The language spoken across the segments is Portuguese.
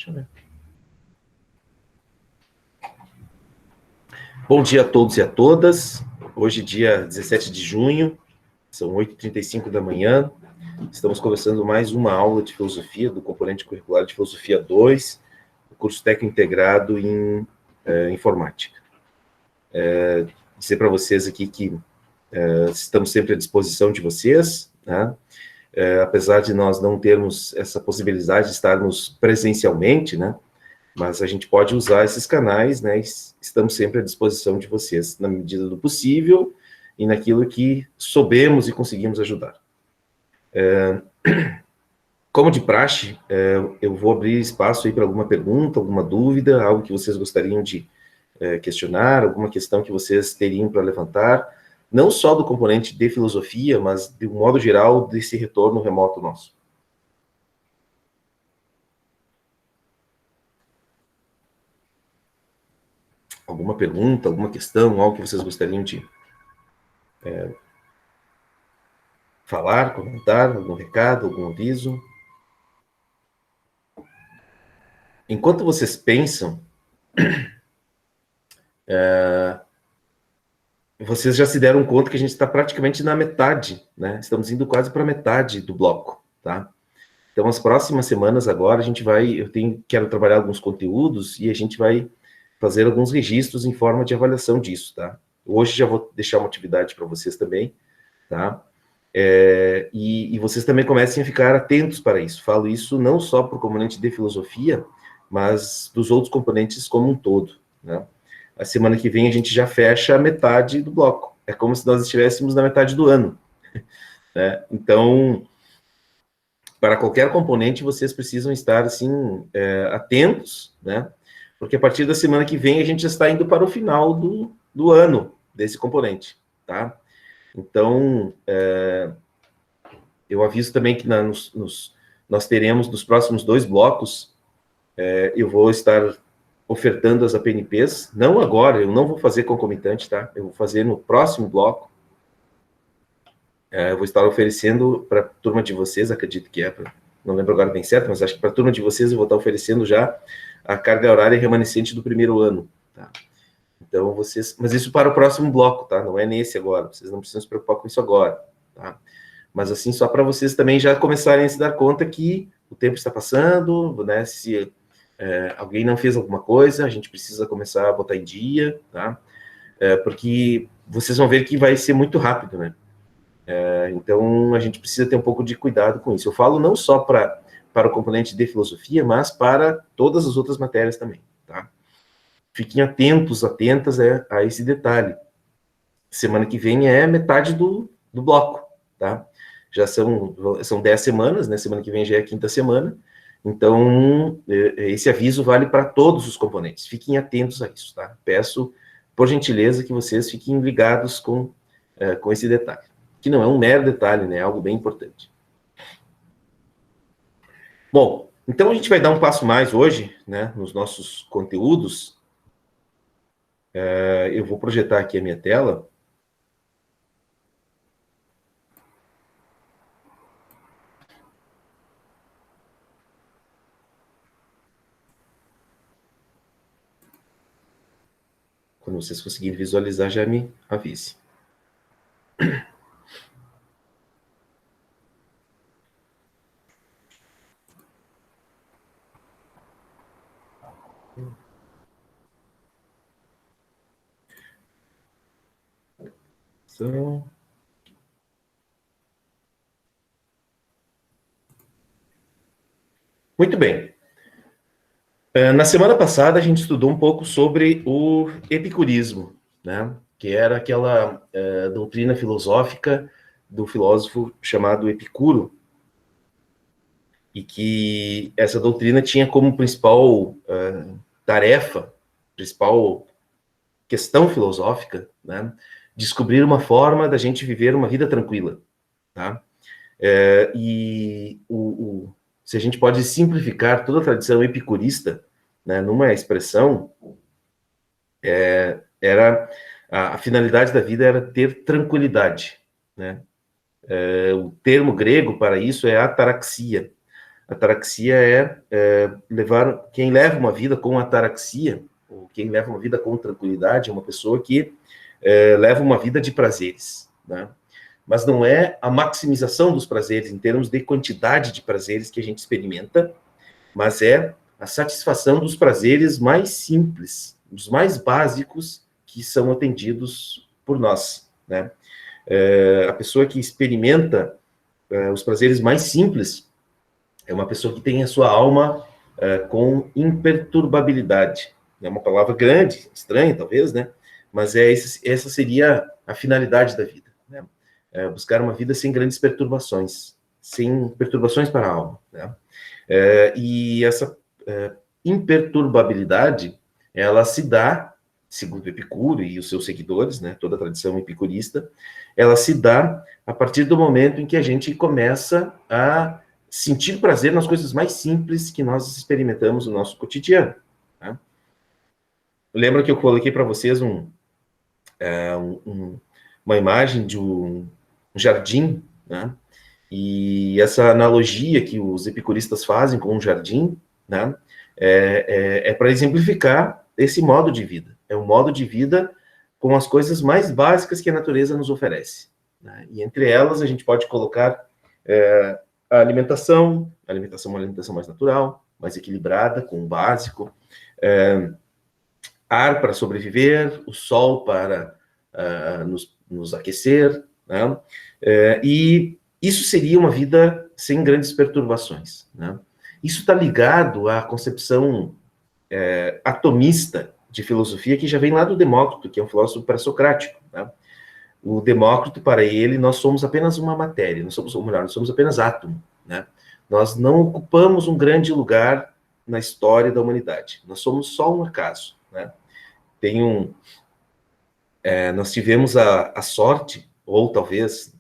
Deixa eu ver. Bom dia a todos e a todas. Hoje, dia 17 de junho, são 8h35 da manhã. Estamos começando mais uma aula de filosofia, do componente curricular de Filosofia 2, o curso técnico integrado em informática. Dizer para vocês aqui que estamos sempre à disposição de vocês, né? Apesar de nós não termos essa possibilidade de estarmos presencialmente, né? Mas a gente pode usar esses canais, né? Estamos sempre à disposição de vocês, na medida do possível e naquilo que soubemos e conseguimos ajudar. Como de praxe, eu vou abrir espaço aí para alguma pergunta, alguma dúvida, algo que vocês gostariam de questionar, alguma questão que vocês teriam para levantar, não só do componente de filosofia, mas de um modo geral desse retorno remoto nosso. Alguma pergunta, alguma questão, algo que vocês gostariam de falar, comentar, algum recado, algum aviso? Enquanto vocês pensam, vocês já se deram conta que a gente está praticamente na metade, né? Estamos indo quase para a metade do bloco, tá? Então, as próximas semanas agora, quero trabalhar alguns conteúdos e a gente vai fazer alguns registros em forma de avaliação disso, tá? Hoje já vou deixar uma atividade para vocês também, tá? E vocês também comecem a ficar atentos para isso. Falo isso não só para o componente de filosofia, mas dos outros componentes como um todo, né? A semana que vem a gente já fecha a metade do bloco. É como se nós estivéssemos na metade do ano, né? Então, para qualquer componente, vocês precisam estar, assim, atentos, né? Porque a partir da semana que vem, a gente já está indo para o final do ano desse componente, tá? Então, eu aviso também que nós teremos, nos próximos 2 blocos, eu vou estar ofertando as APNPs, não agora, eu não vou fazer concomitante, tá? Eu vou fazer no próximo bloco. Eu vou estar oferecendo para a turma de vocês, acredito que não lembro agora bem certo, mas acho que para a turma de vocês eu vou estar oferecendo já a carga horária remanescente do primeiro ano, tá? Então, mas isso para o próximo bloco, tá? Não é nesse agora, vocês não precisam se preocupar com isso agora, tá? Mas assim, só para vocês também já começarem a se dar conta que o tempo está passando, né? Se alguém não fez alguma coisa, a gente precisa começar a botar em dia, tá? Porque vocês vão ver que vai ser muito rápido, né? Então, a gente precisa ter um pouco de cuidado com isso. Eu falo não só para o componente de filosofia, mas para todas as outras matérias também, tá? Fiquem atentas a esse detalhe. Semana que vem é metade do bloco, tá? Já são 10 semanas, né? Semana que vem já é a 5ª semana. Então, esse aviso vale para todos os componentes. Fiquem atentos a isso, tá? Peço, por gentileza, que vocês fiquem ligados com esse detalhe. Que não é um mero detalhe, né? É algo bem importante. Bom, então a gente vai dar um passo mais hoje, né? Nos nossos conteúdos. Eu vou projetar aqui a minha tela. Quando vocês conseguirem visualizar, já me avise. Muito bem. Na semana passada, a gente estudou um pouco sobre o epicurismo, né? Que era aquela doutrina filosófica do filósofo chamado Epicuro, e que essa doutrina tinha como principal tarefa, principal questão filosófica, né? Descobrir uma forma da gente viver uma vida tranquila, tá? Se a gente pode simplificar toda a tradição epicurista, né, numa expressão, a finalidade da vida era ter tranquilidade, né? O termo grego para isso é ataraxia. Ataraxia levar... Quem leva uma vida com ataraxia, ou quem leva uma vida com tranquilidade, é uma pessoa que leva uma vida de prazeres, né? Mas não é a maximização dos prazeres, em termos de quantidade de prazeres que a gente experimenta, mas é a satisfação dos prazeres mais simples, os mais básicos, que são atendidos por nós, né? A pessoa que experimenta os prazeres mais simples é uma pessoa que tem a sua alma com imperturbabilidade. É uma palavra grande, estranha talvez, né? Mas essa seria a finalidade da vida, né? Buscar uma vida sem grandes perturbações, sem perturbações para a alma, né? E essa imperturbabilidade, ela se dá, segundo Epicuro e os seus seguidores, né, toda a tradição epicurista, ela se dá a partir do momento em que a gente começa a sentir prazer nas coisas mais simples que nós experimentamos no nosso cotidiano, né? Lembra que eu coloquei para vocês uma imagem de um jardim, né? E essa analogia que os epicuristas fazem com um jardim, né, para exemplificar esse modo de vida. É um modo de vida com as coisas mais básicas que a natureza nos oferece, né? E entre elas a gente pode colocar a alimentação é uma alimentação mais natural, mais equilibrada, com o básico, ar para sobreviver, o sol para nos aquecer, né? E isso seria uma vida sem grandes perturbações, né? Isso está ligado à concepção atomista de filosofia que já vem lá do Demócrito, que é um filósofo pré-socrático, né? O Demócrito, para ele, nós somos apenas uma matéria, nós somos apenas átomo, né? Nós não ocupamos um grande lugar na história da humanidade, nós somos só um acaso, né? Nós tivemos a sorte, ou talvez,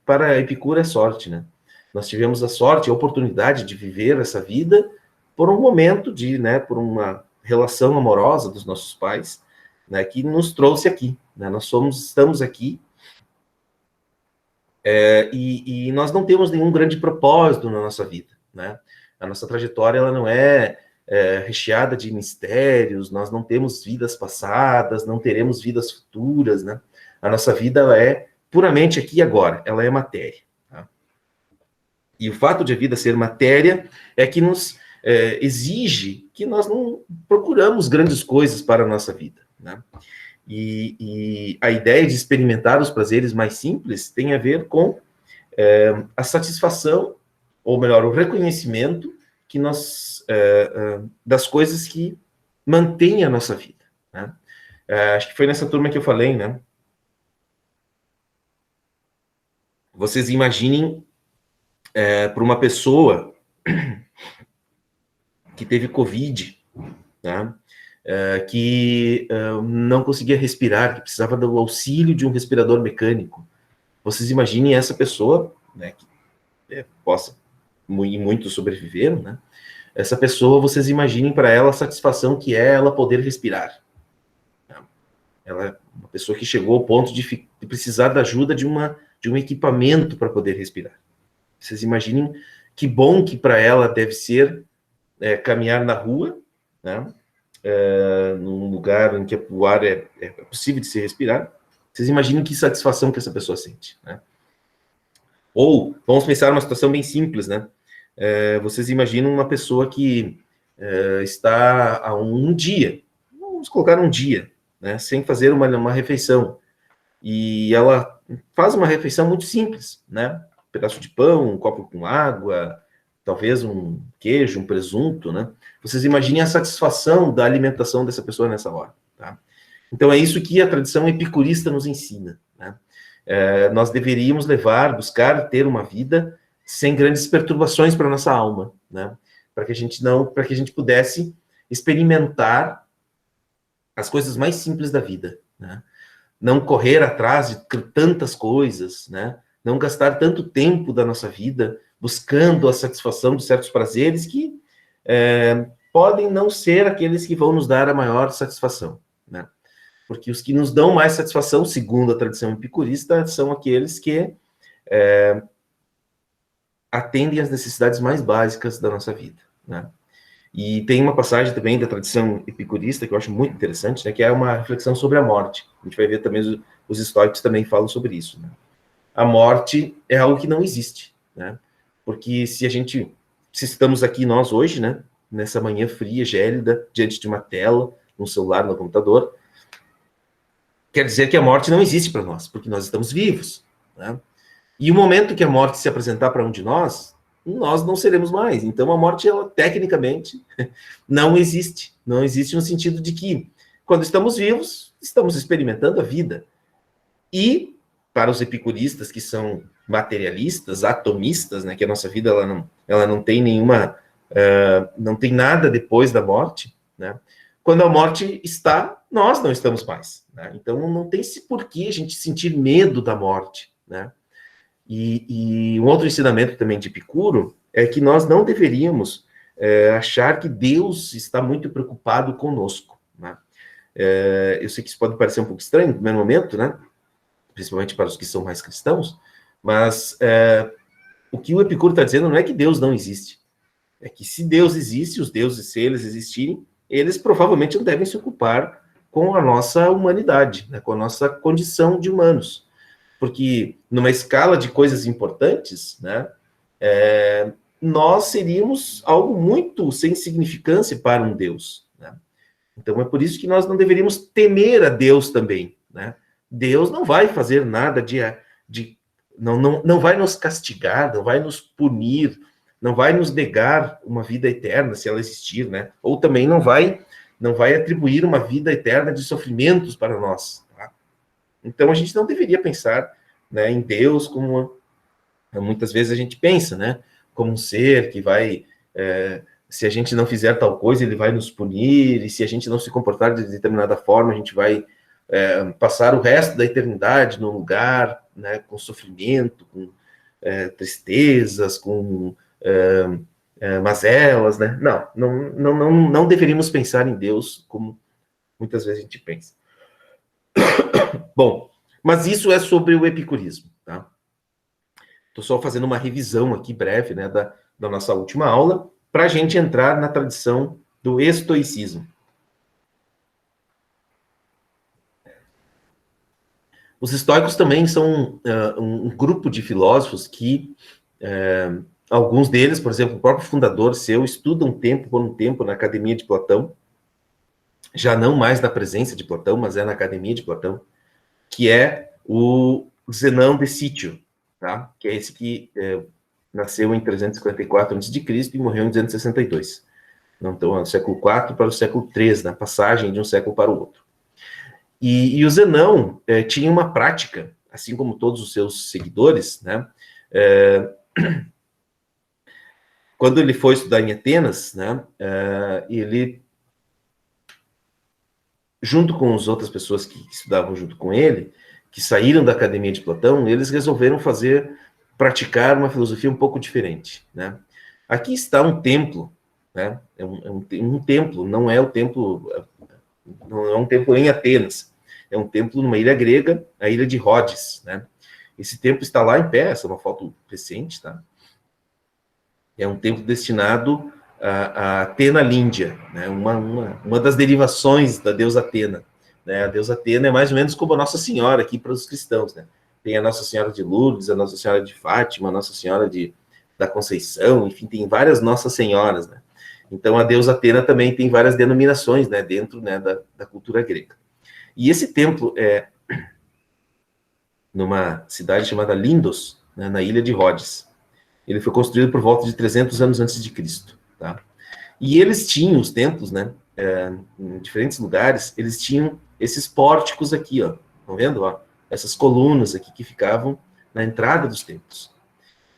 para Epicuro é sorte, né? Nós tivemos a sorte, a oportunidade de viver essa vida por um momento por uma relação amorosa dos nossos pais, né, que nos trouxe aqui, né? Estamos aqui, e nós não temos nenhum grande propósito na nossa vida, né? A nossa trajetória, ela não é recheada de mistérios, nós não temos vidas passadas, não teremos vidas futuras, né? A nossa vida, ela é puramente aqui e agora, ela é matéria, tá? E o fato de a vida ser matéria é que nos exige que nós não procuramos grandes coisas para a nossa vida, né? E a ideia de experimentar os prazeres mais simples tem a ver com a satisfação, ou melhor, o reconhecimento que das coisas que mantêm a nossa vida, né? Acho que foi nessa turma que eu falei, né? Vocês imaginem para uma pessoa que teve Covid, né? Que não conseguia respirar, que precisava do auxílio de um respirador mecânico. Vocês imaginem essa pessoa, né, que possa muito sobreviver, né? Essa pessoa, vocês imaginem para ela a satisfação que é ela poder respirar. Ela é uma pessoa que chegou ao ponto de precisar da ajuda de um equipamento para poder respirar. Vocês imaginem que bom que para ela deve ser caminhar na rua, né? Num lugar em que o ar é possível de se respirar. Vocês imaginem que satisfação que essa pessoa sente, né? Ou, vamos pensar numa situação bem simples, né? Vocês imaginam uma pessoa que está há um dia, vamos colocar um dia, né, sem fazer uma refeição, e ela faz uma refeição muito simples, né? Um pedaço de pão, um copo com água, talvez um queijo, um presunto, né? Vocês imaginem a satisfação da alimentação dessa pessoa nessa hora, tá? Então é isso que a tradição epicurista nos ensina, né? Nós deveríamos buscar ter uma vida sem grandes perturbações para nossa alma, né? Para que a gente pudesse experimentar as coisas mais simples da vida, né? Não correr atrás de tantas coisas, né? Não gastar tanto tempo da nossa vida buscando a satisfação de certos prazeres que podem não ser aqueles que vão nos dar a maior satisfação, né? Porque os que nos dão mais satisfação, segundo a tradição epicurista, são aqueles que atendem às necessidades mais básicas da nossa vida, né? E tem uma passagem também da tradição epicurista que eu acho muito interessante, né, que é uma reflexão sobre a morte. A gente vai ver também, os estoicos também falam sobre isso, né? A morte é algo que não existe, né? Porque se estamos aqui nós hoje, né, nessa manhã fria, gélida, diante de uma tela, no celular, no computador, quer dizer que a morte não existe para nós, porque nós estamos vivos, né? E o momento que a morte se apresentar para um de nós não seremos mais. Então a morte, ela tecnicamente não existe. Não existe no sentido de que, quando estamos vivos, estamos experimentando a vida. E, para os epicuristas, que são materialistas, atomistas, né, que a nossa vida ela não tem nenhuma, não tem nada depois da morte, né? Quando a morte está, nós não estamos mais, né? Então não tem por que a gente sentir medo da morte, né? E um outro ensinamento também de Epicuro é que nós não deveríamos achar que Deus está muito preocupado conosco, né? Eu sei que isso pode parecer um pouco estranho no primeiro momento, né? Principalmente para os que são mais cristãos, mas o que o Epicuro está dizendo não é que Deus não existe, é que se Deus existe, os deuses, se eles existirem, eles provavelmente não devem se ocupar com a nossa humanidade, né? Com a nossa condição de humanos. Porque numa escala de coisas importantes, né, nós seríamos algo muito sem significância para um Deus, né? Então é por isso que nós não deveríamos temer a Deus também, né? Deus não vai fazer nada não vai nos castigar, não vai nos punir, não vai nos negar uma vida eterna, se ela existir, né? Ou também não vai atribuir uma vida eterna de sofrimentos para nós, tá? Então, a gente não deveria pensar, né, em Deus como muitas vezes a gente pensa, né? Como um ser que vai, se a gente não fizer tal coisa, ele vai nos punir, e se a gente não se comportar de determinada forma, a gente vai passar o resto da eternidade num lugar, né, com sofrimento, com tristezas, com mazelas, né? Não deveríamos pensar em Deus como muitas vezes a gente pensa. Bom, mas isso é sobre o epicurismo, tá? Estou só fazendo uma revisão aqui breve, né, da nossa última aula, para a gente entrar na tradição do estoicismo. Os estoicos também são um grupo de filósofos que, alguns deles, por exemplo, o próprio fundador seu, estuda por um tempo na Academia de Platão, já não mais na presença de Platão, mas na Academia de Platão, que é o Zenão de Sítio, tá? Que é esse que nasceu em 354 a.C. e morreu em 262. Então, é do século IV para o século III, na passagem de um século para o outro. E o Zenão tinha uma prática, assim como todos os seus seguidores, né? Quando ele foi estudar em Atenas, né? Ele, junto com as outras pessoas que estudavam junto com ele, que saíram da Academia de Platão, eles resolveram praticar uma filosofia um pouco diferente, né? Aqui está um templo, né? Um templo, não é um templo em Atenas, é um templo numa ilha grega, a ilha de Rhodes, né? Esse templo está lá em pé, essa é uma foto recente, tá? É um templo destinado a Atena Líndia, né? Uma das derivações da deusa Atena, né? A deusa Atena é mais ou menos como a Nossa Senhora aqui para os cristãos, né? Tem a Nossa Senhora de Lourdes, a Nossa Senhora de Fátima, a Nossa Senhora da Conceição, enfim, tem várias Nossas Senhoras, né? Então, a deusa Atena também tem várias denominações, né, dentro, né, da cultura grega. E esse templo é numa cidade chamada Lindos, né, na ilha de Rhodes. Ele foi construído por volta de 300 anos antes de Cristo, tá? E eles tinham os templos, né, em diferentes lugares, eles tinham esses pórticos aqui, ó, estão vendo, ó? Essas colunas aqui que ficavam na entrada dos templos.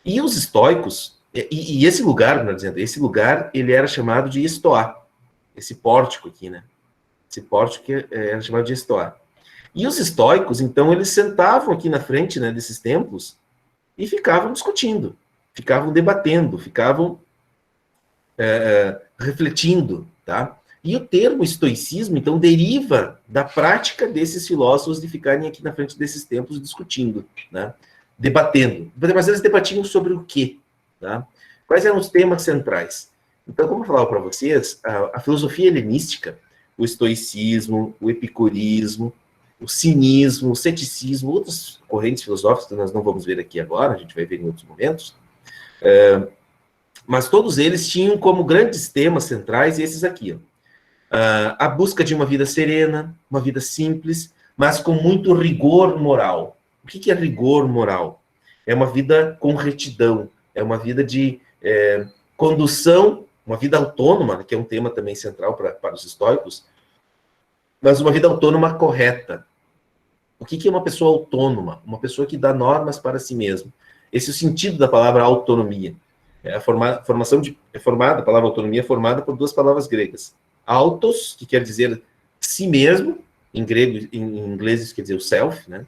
E os estoicos, e esse lugar, melhor dizendo, esse lugar, ele era chamado de estoá, esse pórtico aqui, né? Esse pórtico era chamado de estoá. E os estoicos, então, eles sentavam aqui na frente, né, desses templos e ficavam discutindo, ficavam debatendo, ficavam refletindo, tá? E o termo estoicismo, então, deriva da prática desses filósofos de ficarem aqui na frente desses templos discutindo, né? Debatendo. Mas eles debatiam sobre o quê? tá? Quais eram os temas centrais? Então, como eu falava para vocês, a filosofia helenística, o estoicismo, o epicurismo, o cinismo, o ceticismo, outras correntes filosóficas que nós não vamos ver aqui agora, a gente vai ver em outros momentos, mas todos eles tinham como grandes temas centrais esses aqui, ó. A busca de uma vida serena, uma vida simples, mas com muito rigor moral. O que é rigor moral? É uma vida com retidão, é uma vida de condução, uma vida autônoma, que é um tema também central para os estoicos, mas uma vida autônoma correta. O que é uma pessoa autônoma? Uma pessoa que dá normas para si mesma. Esse é o sentido da palavra autonomia. A a palavra autonomia é formada por duas palavras gregas. Autos, que quer dizer si mesmo, em grego, em inglês isso quer dizer o self, né?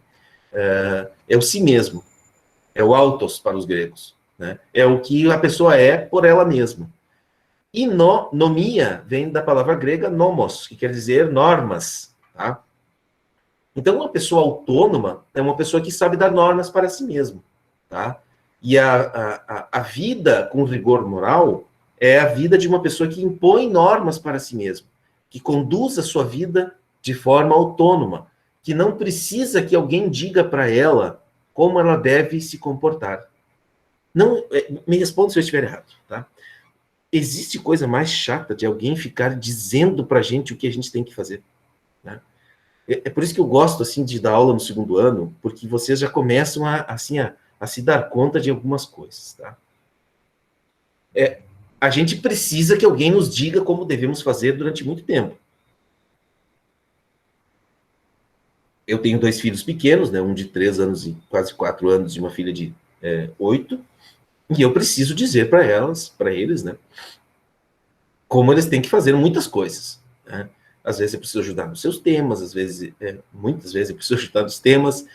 É o si mesmo. É o autos para os gregos, né? É o que a pessoa é por ela mesma. E nomia vem da palavra grega nomos, que quer dizer normas, tá? Então, uma pessoa autônoma é uma pessoa que sabe dar normas para si mesma, tá? E a vida com rigor moral é a vida de uma pessoa que impõe normas para si mesma, que conduz a sua vida de forma autônoma, que não precisa que alguém diga para ela como ela deve se comportar. Não, me responda se eu estiver errado, tá? Existe coisa mais chata de alguém ficar dizendo para a gente o que a gente tem que fazer, né? É por isso que eu gosto, assim, de dar aula no segundo ano, porque vocês já começam a se dar conta de algumas coisas, tá? A gente precisa que alguém nos diga como devemos fazer durante muito tempo. Eu tenho 2 filhos pequenos, né? Um de 3 anos e quase 4 anos, e uma filha de 8, e eu preciso dizer para eles, né? Como eles têm que fazer muitas coisas, né? Às vezes eu preciso ajudar nos seus temas, muitas vezes eu preciso ajudar nos temas,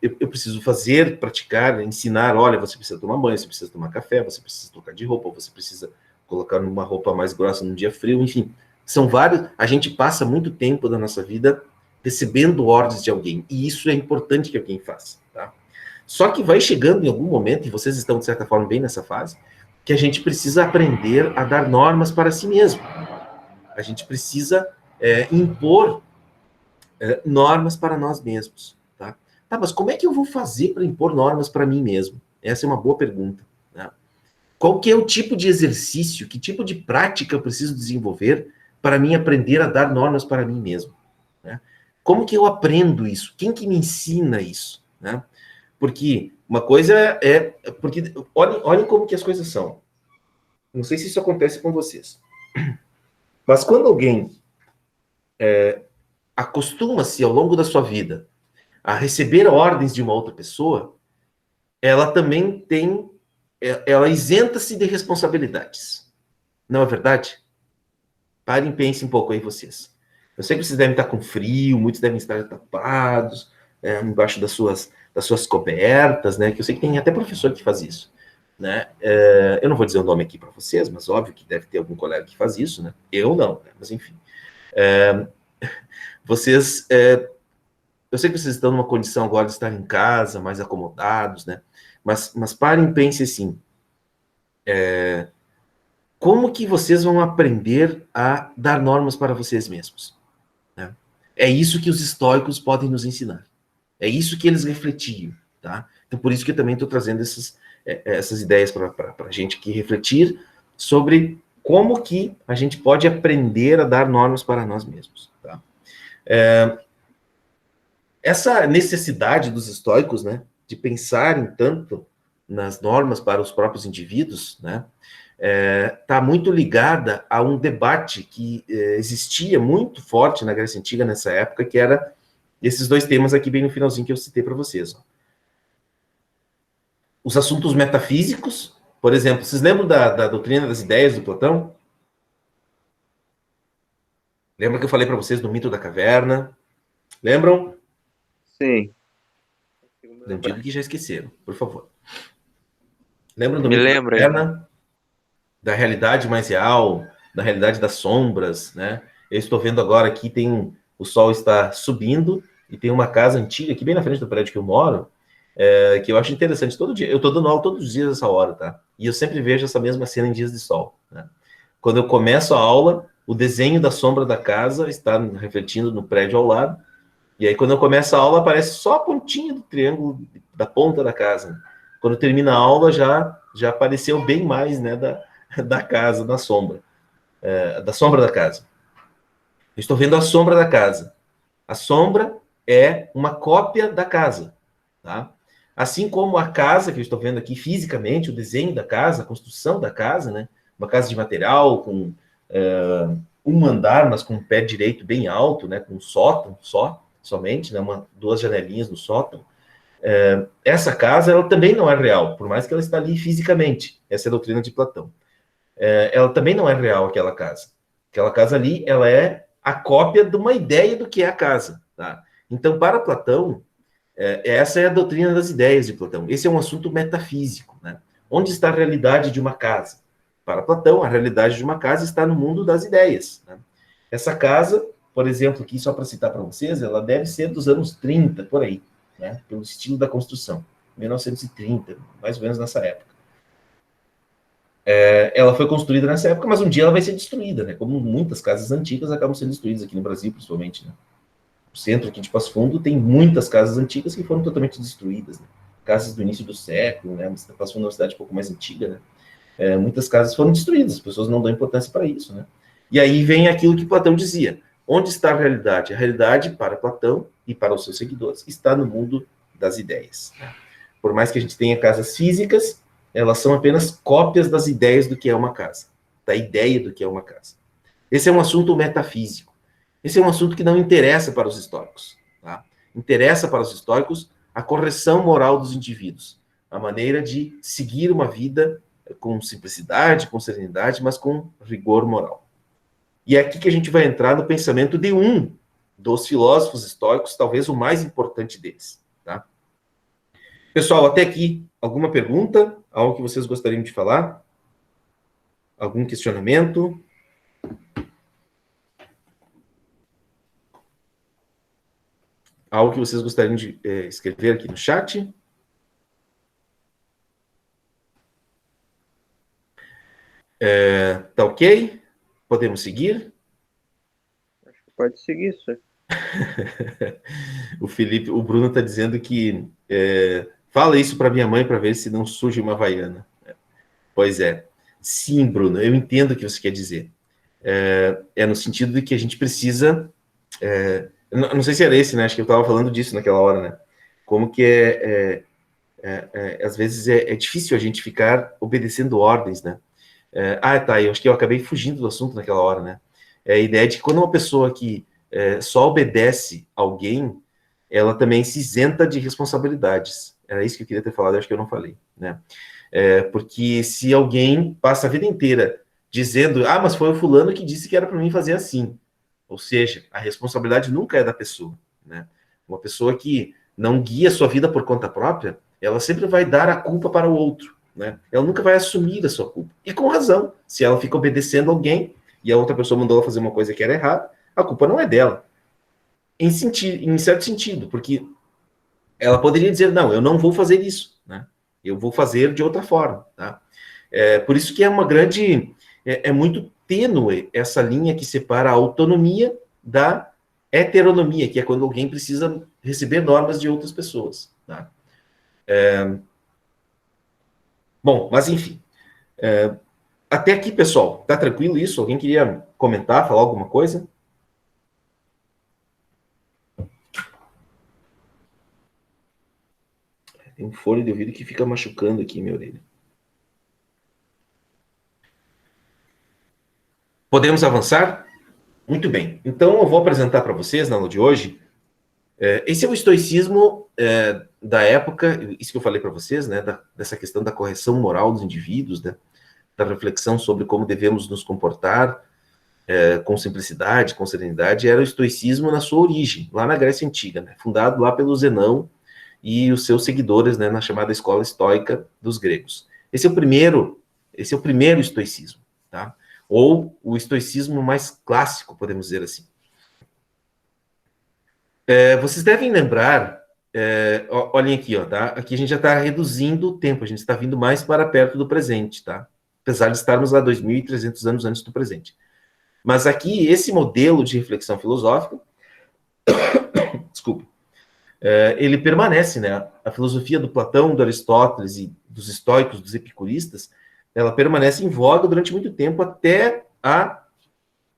eu preciso fazer, praticar, ensinar, olha, você precisa tomar banho, você precisa tomar café, você precisa trocar de roupa, você precisa colocar numa roupa mais grossa num dia frio, enfim, são vários, a gente passa muito tempo da nossa vida recebendo ordens de alguém, e isso é importante que alguém faça, tá? Só que vai chegando em algum momento, e vocês estão, de certa forma, bem nessa fase, que a gente precisa aprender a dar normas para si mesmo. A gente precisa impor normas para nós mesmos, tá? Tá, mas como é que eu vou fazer para impor normas para mim mesmo? Essa é uma boa pergunta, né? Qual que é o tipo de exercício, que tipo de prática eu preciso desenvolver para mim aprender a dar normas para mim mesmo, né? Como que eu aprendo isso? Quem que me ensina isso, né? Porque uma coisa porque olhem como que as coisas são. Não sei se isso acontece com vocês, mas quando alguém acostuma-se ao longo da sua vida a receber ordens de uma outra pessoa, ela também ela isenta-se de responsabilidades. Não é verdade? Parem e pensem um pouco aí vocês. Eu sei que vocês devem estar com frio, muitos devem estar tapados, embaixo das suas cobertas, né? Que eu sei que tem até professor que faz isso, né? Eu não vou dizer o nome aqui para vocês, mas óbvio que deve ter algum colega que faz isso, né? Eu não, né? Mas enfim. Vocês, eu sei que vocês estão numa condição agora de estar em casa, mais acomodados, né? Mas parem e pensem assim, como que vocês vão aprender a dar normas para vocês mesmos, né? É isso que os estoicos podem nos ensinar. É isso que eles refletiam, tá? Então, por isso que eu também estou trazendo essas ideias para a gente aqui refletir sobre como que a gente pode aprender a dar normas para nós mesmos, tá? Essa necessidade dos estoicos, né, de pensarem tanto nas normas para os próprios indivíduos, né, está muito ligada a um debate que existia muito forte na Grécia Antiga nessa época, que era esses 2 temas aqui bem no finalzinho que eu citei para vocês. Ó. Os assuntos metafísicos, por exemplo, vocês lembram da doutrina das ideias do Platão? Lembra que eu falei para vocês do mito da caverna? Lembram? Sim. Não digo que já esqueceram, por favor. Lembram do Me mito da lembro. caverna? Da realidade mais real, da realidade das sombras, né? Eu estou vendo agora aqui, o sol está subindo, e tem uma casa antiga aqui bem na frente do prédio que eu moro, que eu acho interessante. Todo dia, eu estou dando aula todos os dias essa hora, tá? E eu sempre vejo essa mesma cena em dias de sol, né? Quando eu começo a aula, o desenho da sombra da casa está refletindo no prédio ao lado, e aí quando eu começo a aula, aparece só a pontinha do triângulo da ponta da casa. Quando termina a aula, já apareceu bem mais, né, da casa, da sombra da casa. Eu estou vendo a sombra da casa. A sombra é uma cópia da casa, tá? Assim como a casa que eu estou vendo aqui fisicamente, o desenho da casa, a construção da casa, né? Uma casa de material com um andar, mas com um pé direito bem alto, né? Com um sótão somente, né? Duas janelinhas no sótão. Essa casa, ela também não é real, por mais que ela está ali fisicamente. Essa é a doutrina de Platão. Ela também não é real, aquela casa. Aquela casa ali, ela é a cópia de uma ideia do que é a casa, tá? Então, para Platão, essa é a doutrina das ideias de Platão. Esse é um assunto metafísico, né? Onde está a realidade de uma casa? Para Platão, a realidade de uma casa está no mundo das ideias, né? Essa casa, por exemplo, aqui só para citar para vocês, ela deve ser dos anos 30, por aí, né? Pelo estilo da construção. 1930, mais ou menos nessa época. Ela foi construída nessa época, mas um dia ela vai ser destruída, né? Como muitas casas antigas acabam sendo destruídas aqui no Brasil, principalmente, né? O centro aqui de Passo Fundo tem muitas casas antigas que foram totalmente destruídas, né? Casas do início do século, né? Passo Fundo é uma cidade um pouco mais antiga, né? Muitas casas foram destruídas, as pessoas não dão importância para isso, né? E aí vem aquilo que Platão dizia: onde está a realidade? A realidade, para Platão e para os seus seguidores, está no mundo das ideias. Por mais que a gente tenha casas físicas, elas são apenas cópias das ideias do que é uma casa, da ideia do que é uma casa. Esse é um assunto metafísico. Esse é um assunto que não interessa para os históricos, tá? Interessa para os históricos a correção moral dos indivíduos, a maneira de seguir uma vida com simplicidade, com serenidade, mas com rigor moral. E é aqui que a gente vai entrar no pensamento de um dos filósofos históricos, talvez o mais importante deles, tá? Pessoal, até aqui, alguma pergunta? Algo que vocês gostariam de falar? Algum questionamento? Algo que vocês gostariam de escrever aqui no chat? Tá ok? Podemos seguir? Acho que pode seguir isso. O Bruno está dizendo que fala isso para minha mãe para ver se não surge uma havaiana. Pois é. Sim, Bruno, eu entendo o que você quer dizer. No sentido de que a gente precisa. Não sei se era esse, né? Acho que eu estava falando disso naquela hora, né? Como que às vezes é difícil a gente ficar obedecendo ordens, né? Tá, eu acho que eu acabei fugindo do assunto naquela hora, né? A ideia de que quando uma pessoa que só obedece alguém, ela também se isenta de responsabilidades. Era isso que eu queria ter falado, acho que eu não falei, né? Porque se alguém passa a vida inteira dizendo, mas foi o fulano que disse que era para mim fazer assim, ou seja, a responsabilidade nunca é da pessoa, né? Uma pessoa que não guia sua vida por conta própria, ela sempre vai dar a culpa para o outro, né? Ela nunca vai assumir a sua culpa. E com razão, se ela fica obedecendo alguém e a outra pessoa mandou ela fazer uma coisa que era errada, a culpa não é dela. Em certo sentido, porque ela poderia dizer, não, eu não vou fazer isso, né? Eu vou fazer de outra forma, tá? Por isso que é uma grande... É muito tênue essa linha que separa a autonomia da heteronomia, que é quando alguém precisa receber normas de outras pessoas, tá? Bom, mas enfim. Até aqui, pessoal, tá tranquilo isso? Alguém queria comentar, falar alguma coisa? Tem um fone de ouvido que fica machucando aqui minha orelha. Podemos avançar? Muito bem. Então, eu vou apresentar para vocês, na aula de hoje, esse é o estoicismo da época, isso que eu falei para vocês, né, dessa questão da correção moral dos indivíduos, né, da reflexão sobre como devemos nos comportar com simplicidade, com serenidade, era o estoicismo na sua origem, lá na Grécia Antiga, né, fundado lá pelo Zenão e os seus seguidores, né, na chamada escola estoica dos gregos. Esse é o primeiro estoicismo, tá? Ou o estoicismo mais clássico, podemos dizer assim. Vocês devem lembrar olhem aqui, ó, tá? Aqui a gente já está reduzindo o tempo, a gente está vindo mais para perto do presente, tá? Apesar de estarmos lá 2.300 anos antes do presente. Mas aqui, esse modelo de reflexão filosófica, desculpa, ele permanece, né? A filosofia do Platão, do Aristóteles e dos estoicos, dos epicuristas, ela permanece em voga durante muito tempo até a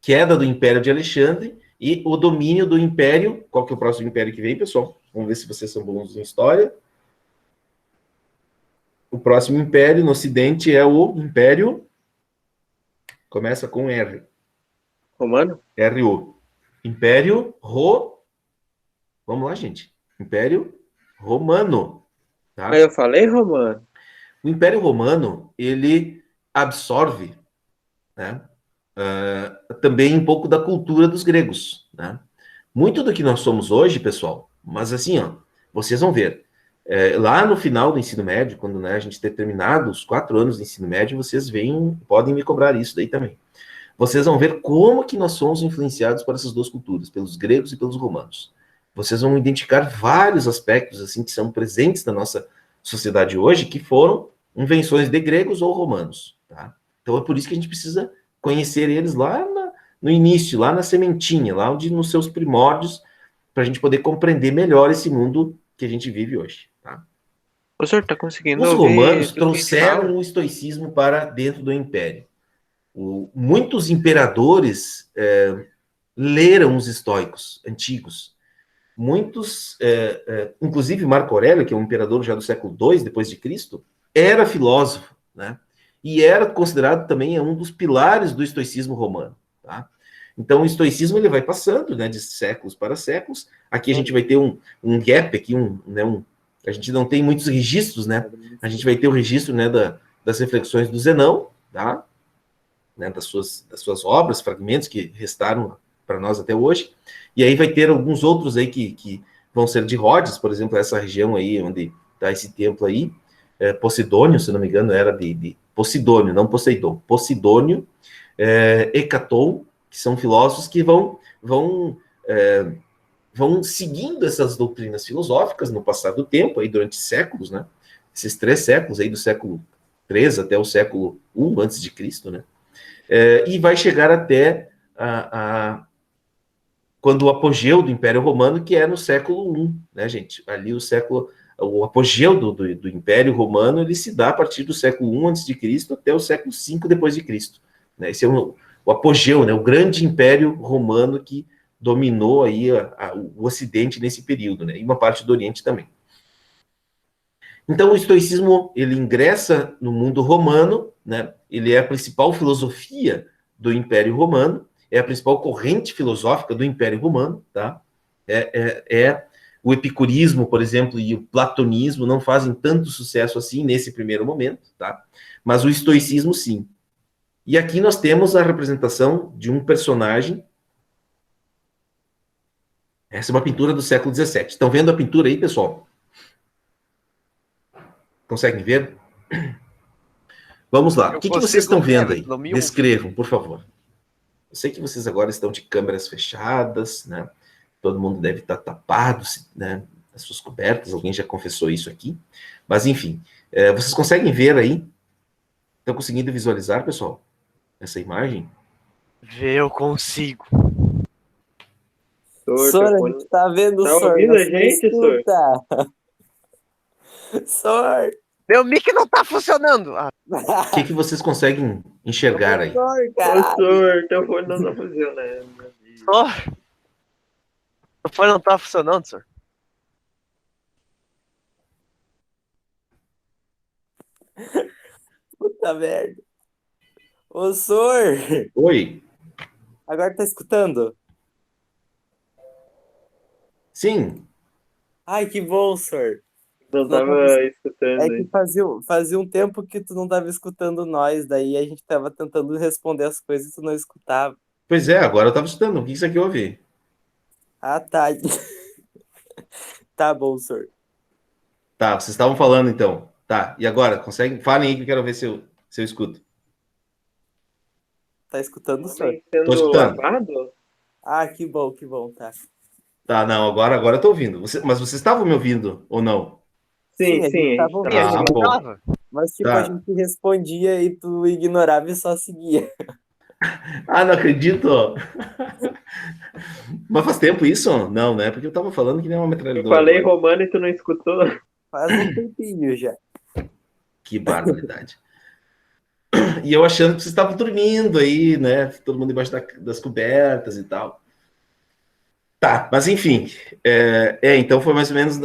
queda do Império de Alexandre e o domínio do Império. Qual que é o próximo império que vem, pessoal? Vamos ver se vocês são bons em história. O próximo império no Ocidente é o Império. Começa com R. Romano? R-O. Império Ro. Vamos lá, gente. Império Romano. Tá? Mas eu falei romano. O Império Romano, ele absorve, né, também um pouco da cultura dos gregos, né? Muito do que nós somos hoje, pessoal, mas assim, ó, vocês vão ver, lá no final do ensino médio, quando, né, a gente ter terminado os 4 anos do ensino médio, vocês podem me cobrar isso daí também. Vocês vão ver como que nós somos influenciados por essas duas culturas, pelos gregos e pelos romanos. Vocês vão identificar vários aspectos assim que são presentes na nossa sociedade hoje, que foram invenções de gregos ou romanos, tá? Então é por isso que a gente precisa conhecer eles lá no início, lá na sementinha, lá onde nos seus primórdios, para a gente poder compreender melhor esse mundo que a gente vive hoje, tá? O senhor tá conseguindo Os ouvir romanos do que a gente fala? trouxeram o estoicismo para dentro do império. Muitos imperadores leram os estoicos antigos. Muitos, inclusive Marco Aurélio, que é um imperador já do século II depois de Cristo, era filósofo, né? E era considerado também um dos pilares do estoicismo romano, tá? Então, o estoicismo ele vai passando, né, de séculos para séculos. Aqui a gente vai ter um gap aqui, a gente não tem muitos registros, né? A gente vai ter o registro, né, das reflexões do Zenão, tá? Né, das suas obras, fragmentos que restaram para nós até hoje. E aí vai ter alguns outros aí que vão ser de Rhodes, por exemplo, essa região aí onde está esse templo aí, Posidônio, se não me engano, era de Posidônio, não Poseidon, Posidônio, Hecaton, que são filósofos que vão seguindo essas doutrinas filosóficas no passar do tempo, aí durante séculos, né? Esses 3 séculos aí, do século 3 até o século I antes de Cristo, né? E vai chegar até quando o apogeu do Império Romano, que é no século I, né, gente? Ali o apogeu do Império Romano, ele se dá a partir do século I a.C. até o século V depois de Cristo. Né? Esse é o apogeu, né? O grande Império Romano que dominou aí o Ocidente nesse período, né? E uma parte do Oriente também. Então, o estoicismo, ele ingressa no mundo romano, né? Ele é a principal filosofia do Império Romano, é a principal corrente filosófica do Império Romano, tá? O epicurismo, por exemplo, e o platonismo não fazem tanto sucesso assim nesse primeiro momento, tá? Mas o estoicismo, sim. E aqui nós temos a representação de um personagem. Essa é uma pintura do século XVII. Estão vendo a pintura aí, pessoal? Conseguem ver? Vamos lá. O que vocês estão vendo aí? Descrevam, por favor. Eu sei que vocês agora estão de câmeras fechadas, né? Todo mundo deve estar tapado, né? As suas cobertas, alguém já confessou isso aqui. Mas, enfim, vocês conseguem ver aí? Estão conseguindo visualizar, pessoal, essa imagem? Ver eu consigo. Sor, a gente tá vendo, Tá Sor. ouvindo a gente, Sor? Sor! Meu mic não tá funcionando. O que vocês conseguem enxergar aí? Sor, Ô, caralho. Sor, teu fone não tá funcionando. Sor. O fone não tá funcionando, senhor. Puta merda. Ô, Sor! Oi? Agora tá escutando? Sim. Ai, que bom, Sor. Não tava escutando. É que fazia um tempo que tu não tava escutando nós, daí a gente tava tentando responder as coisas e tu não escutava. Pois é, agora eu estava escutando. O que isso aqui ouvi? Ah, tá. Tá bom, Sor. Tá, vocês estavam falando então. Tá, e agora? Conseguem? Falem aí que eu quero ver se eu escuto. Tá escutando, Sor? Tô escutando. Lavado? Ah, que bom, tá. Tá, não, agora eu tô ouvindo. Mas vocês estavam me ouvindo ou não? Sim, a sim, gente a tava gente E a tá. Ah, gente bom. tava. Mas, tipo, a Tá. gente respondia e tu ignorava e só seguia. Ah, não acredito. Mas faz tempo isso? Não, né? Porque eu tava falando que nem uma Eu metralhadora falei agora. romano e tu não escutou. Faz um tempinho já. Que barbaridade. E eu achando que vocês estavam dormindo aí, né? Todo mundo debaixo das cobertas e tal. Tá, mas enfim. Então foi mais ou menos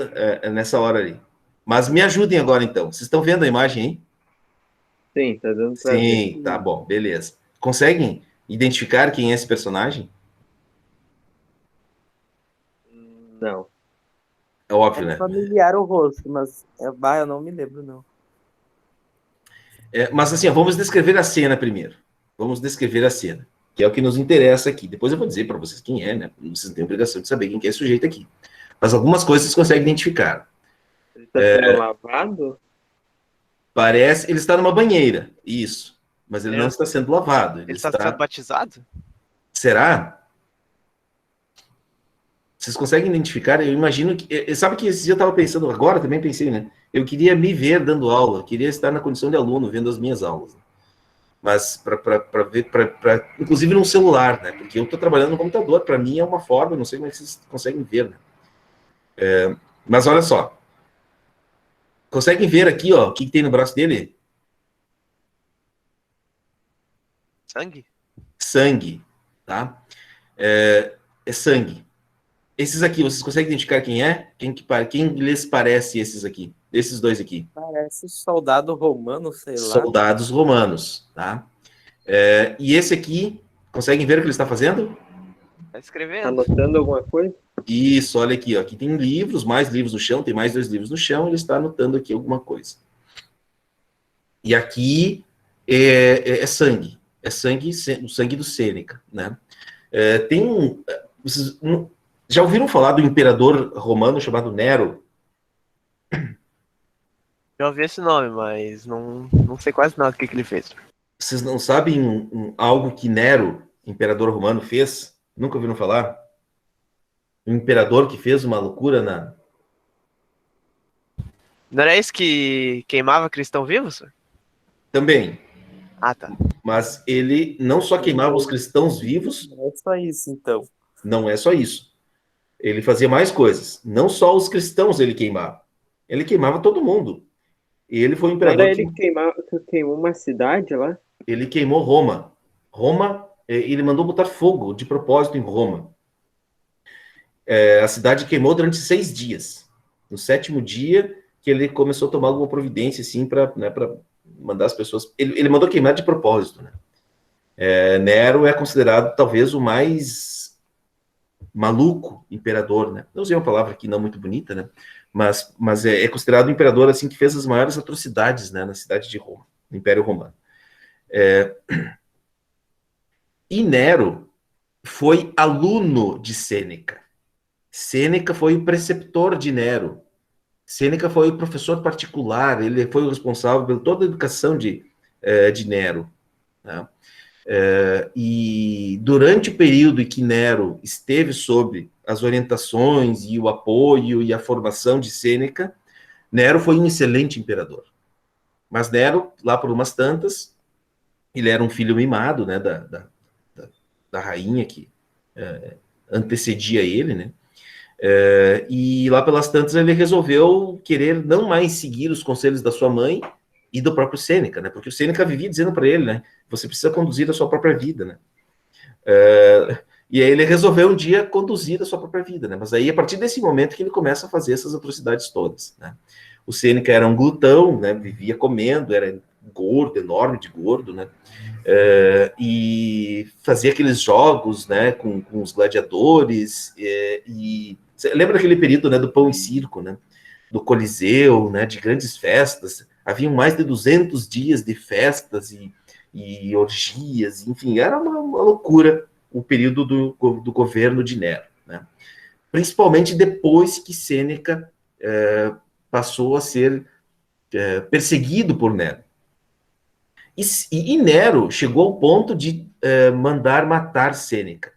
nessa hora ali. Mas me ajudem agora, então. Vocês estão vendo a imagem aí? Sim, tá dando pra ver. Sim, tá bom, beleza. Conseguem identificar quem é esse personagem? Não. É óbvio, É né? familiar o rosto, mas eu não me lembro, não. Mas assim, ó, vamos descrever a cena primeiro. Vamos descrever a cena, que é o que nos interessa aqui. Depois eu vou dizer para vocês quem é, né? Vocês não têm obrigação de saber quem que é esse sujeito aqui. Mas algumas coisas vocês conseguem identificar. Ele tá sendo lavado? Parece, ele está numa banheira, isso. Mas ele É. não está sendo lavado. Ele Ele está sendo está. batizado? Será? Vocês conseguem identificar? Eu imagino que. Sabe que esse dia eu estava pensando, agora também pensei, né? Eu queria me ver dando aula, eu queria estar na condição de aluno, vendo as minhas aulas. Mas para ver, inclusive num celular, né? Porque eu estou trabalhando no computador, para mim é uma forma, não sei como é que vocês conseguem ver, né? Mas olha só, conseguem ver aqui, ó, o que tem no braço dele? Sangue? Sangue, tá? É sangue. Esses aqui, vocês conseguem identificar quem é? Quem lhes parece esses aqui? Esses dois aqui? Parece soldado romano, sei lá. Soldados romanos, tá? E esse aqui, conseguem ver o que ele está fazendo? Tá escrevendo. Anotando alguma coisa? Isso, olha aqui, ó. Aqui tem livros, mais livros no chão, tem mais 2 livros no chão, ele está anotando aqui alguma coisa. E aqui é sangue. É sangue, o sangue do Sêneca, né? Tem vocês já ouviram falar do imperador romano chamado Nero? Já ouvi esse nome, mas não sei quase nada do que ele fez. Vocês não sabem algo que Nero, imperador romano, fez? Nunca ouviram falar? Um imperador que fez uma loucura na... Não era esse que queimava cristão vivo, senhor? Também. Ah, tá. Mas ele não só queimava os cristãos vivos, Não é só isso, então. não é só isso. Ele fazia mais coisas. Não só os cristãos ele queimava todo mundo. E ele foi um Não imperador era ele que queimou uma cidade lá? ele queimou Roma. Roma, ele mandou botar fogo de propósito em Roma. A cidade queimou durante 6 dias. No 7º dia, que ele começou a tomar alguma providência, assim, para mandar as pessoas... Ele mandou queimar de propósito, né? Nero é considerado, talvez, o mais maluco imperador, né? Não usei uma palavra aqui não muito bonita, né? Mas é considerado o imperador, assim, que fez as maiores atrocidades, né, na cidade de Roma, no Império Romano. E Nero foi aluno de Sêneca. Sêneca foi o preceptor de Nero. Sêneca foi o professor particular, ele foi o responsável por toda a educação de Nero. Né? E durante o período em que Nero esteve sob as orientações e o apoio e a formação de Sêneca, Nero foi um excelente imperador. Mas Nero, lá por umas tantas, ele era um filho mimado, né, da rainha que antecedia ele, né? E lá pelas tantas ele resolveu querer não mais seguir os conselhos da sua mãe e do próprio Sêneca, né? Porque o Sêneca vivia dizendo para ele, né? Você precisa conduzir a sua própria vida, né? E aí ele resolveu um dia conduzir a sua própria vida, né? Mas aí a partir desse momento que ele começa a fazer essas atrocidades todas, né? O Sêneca era um glutão, né? Vivia comendo, era gordo, enorme de gordo, né? E fazia aqueles jogos, né? Com os gladiadores e lembra daquele período, né, do pão e circo, né, do Coliseu, né, de grandes festas, haviam mais de 200 dias de festas e orgias, enfim, era uma loucura o período do governo de Nero, né, principalmente depois que Sêneca passou a ser perseguido por Nero. E Nero chegou ao ponto de mandar matar Sêneca.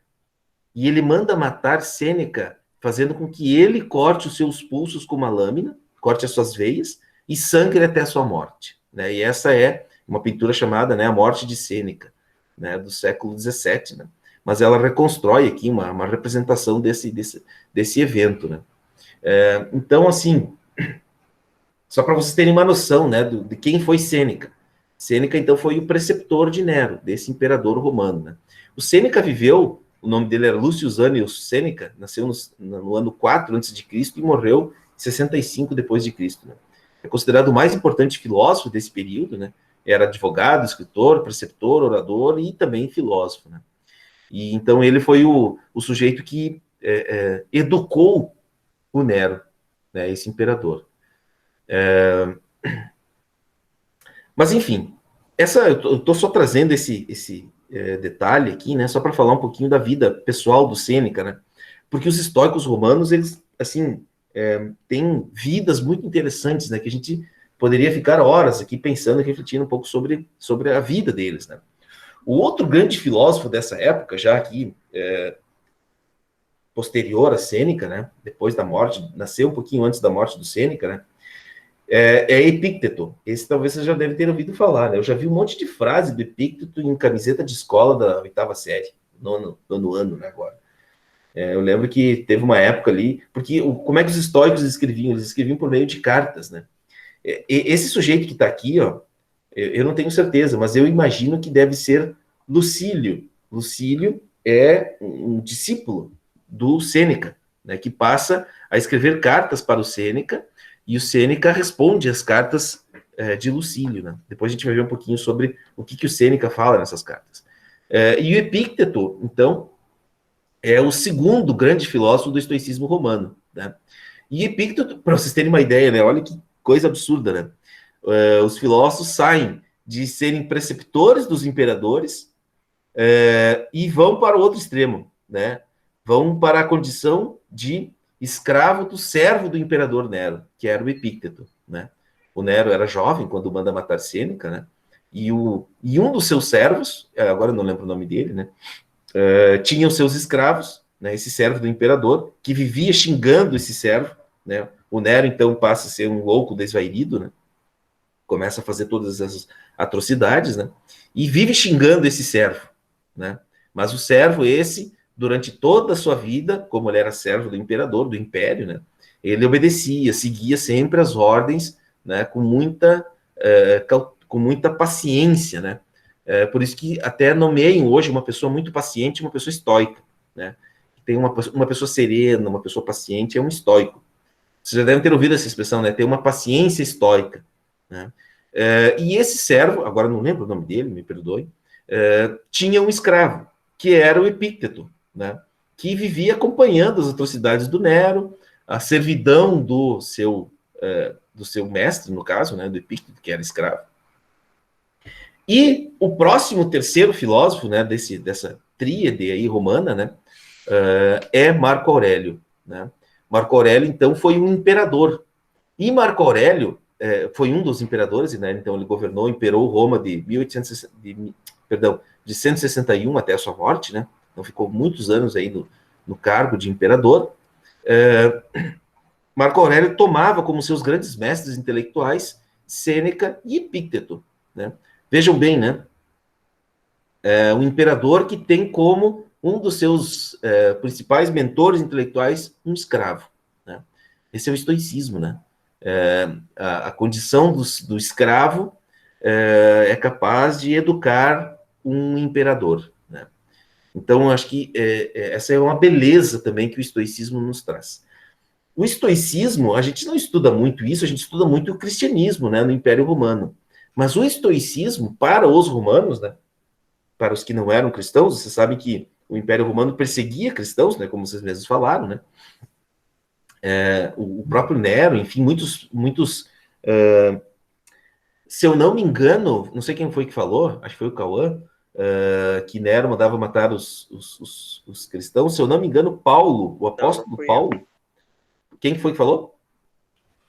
E ele manda matar Sêneca fazendo com que ele corte os seus pulsos com uma lâmina, corte as suas veias e sangre até a sua morte, né? E essa é uma pintura chamada, né, A Morte de Sêneca, né, do século XVII, né? Mas ela reconstrói aqui uma representação desse evento, né? Então, assim, só para vocês terem uma noção, né, de quem foi Sêneca. Sêneca, então, foi o preceptor de Nero, desse imperador romano, né? O Sêneca viveu, o nome dele era Lucius Annius Sêneca, nasceu no ano 4 a.C. e morreu em 65 depois de Cristo, né? É considerado o mais importante filósofo desse período, né? Era advogado, escritor, preceptor, orador e também filósofo, né? E então ele foi o sujeito que educou o Nero, né, esse imperador. Mas enfim, eu estou só trazendo esse detalhe aqui, né, só para falar um pouquinho da vida pessoal do Sêneca, né? Porque os estoicos romanos, eles assim têm vidas muito interessantes, né, que a gente poderia ficar horas aqui pensando e refletindo um pouco sobre a vida deles, né? O outro grande filósofo dessa época, já aqui posterior a Sêneca, né, depois da morte, nasceu um pouquinho antes da morte do Sêneca, né, é Epícteto. Esse talvez você já deve ter ouvido falar, né? Eu já vi um monte de frase do Epícteto em camiseta de escola da 8ª série, nono ano, né, agora. Eu lembro que teve uma época ali, porque como é que os estoicos escreviam? Eles escreviam por meio de cartas, né? Esse sujeito que está aqui, ó, eu não tenho certeza, mas eu imagino que deve ser Lucílio. Lucílio é um discípulo do Sêneca, né, que passa a escrever cartas para o Sêneca, e o Sêneca responde às cartas de Lucílio, né? Depois a gente vai ver um pouquinho sobre o que o Sêneca fala nessas cartas. E o Epícteto, então, é o segundo grande filósofo do estoicismo romano, né? E Epícteto, para vocês terem uma ideia, né, olha que coisa absurda, né? Os filósofos saem de serem preceptores dos imperadores e vão para o outro extremo, né? Vão para a condição de escravo do servo do imperador Nero, que era o Epícteto, né? O Nero era jovem quando manda matar Sêneca, né? E um dos seus servos, agora eu não lembro o nome dele, né? Tinha os seus escravos, né? Esse servo do imperador, que vivia xingando esse servo, né? O Nero, então, passa a ser um louco desvairido, né? Começa a fazer todas essas atrocidades, né? E vive xingando esse servo, né? Mas o servo esse, durante toda a sua vida, como ele era servo do imperador, do império, né? Ele obedecia, seguia sempre as ordens, né? Com muita paciência, né? Por isso que até nomeiam hoje uma pessoa muito paciente, uma pessoa estoica, né? Tem uma pessoa serena, uma pessoa paciente, é um estoico. Vocês já devem ter ouvido essa expressão, né? Ter uma paciência estoica, né? E esse servo, agora não lembro o nome dele, me perdoe, tinha um escravo, que era o Epícteto, né? Que vivia acompanhando as atrocidades do Nero, a servidão do seu mestre, no caso, né? Do Epícteto, que era escravo. E o próximo terceiro filósofo, né? Dessa tríade aí romana, né? É Marco Aurélio, né? Marco Aurélio, então, foi um imperador. E Marco Aurélio foi um dos imperadores, né? Então ele imperou Roma de 161 até a sua morte, né? Então ficou muitos anos aí no cargo de imperador. Marco Aurélio tomava como seus grandes mestres intelectuais Sêneca e Epícteto, né? Vejam bem, né? Um imperador que tem como um dos seus principais mentores intelectuais um escravo, né? Esse é o estoicismo, né? A condição do escravo é capaz de educar um imperador, né? Então, acho que essa é uma beleza também que o estoicismo nos traz. O estoicismo, a gente não estuda muito isso, a gente estuda muito o cristianismo, né, no Império Romano. Mas o estoicismo, para os romanos, né, para os que não eram cristãos, você sabe que o Império Romano perseguia cristãos, né, como vocês mesmos falaram, né? O próprio Nero, enfim, muitos se eu não me engano, não sei quem foi que falou, acho que foi o Cauã, que Nero mandava matar os cristãos. Se eu não me engano, Paulo, o apóstolo Paulo, quem foi que falou?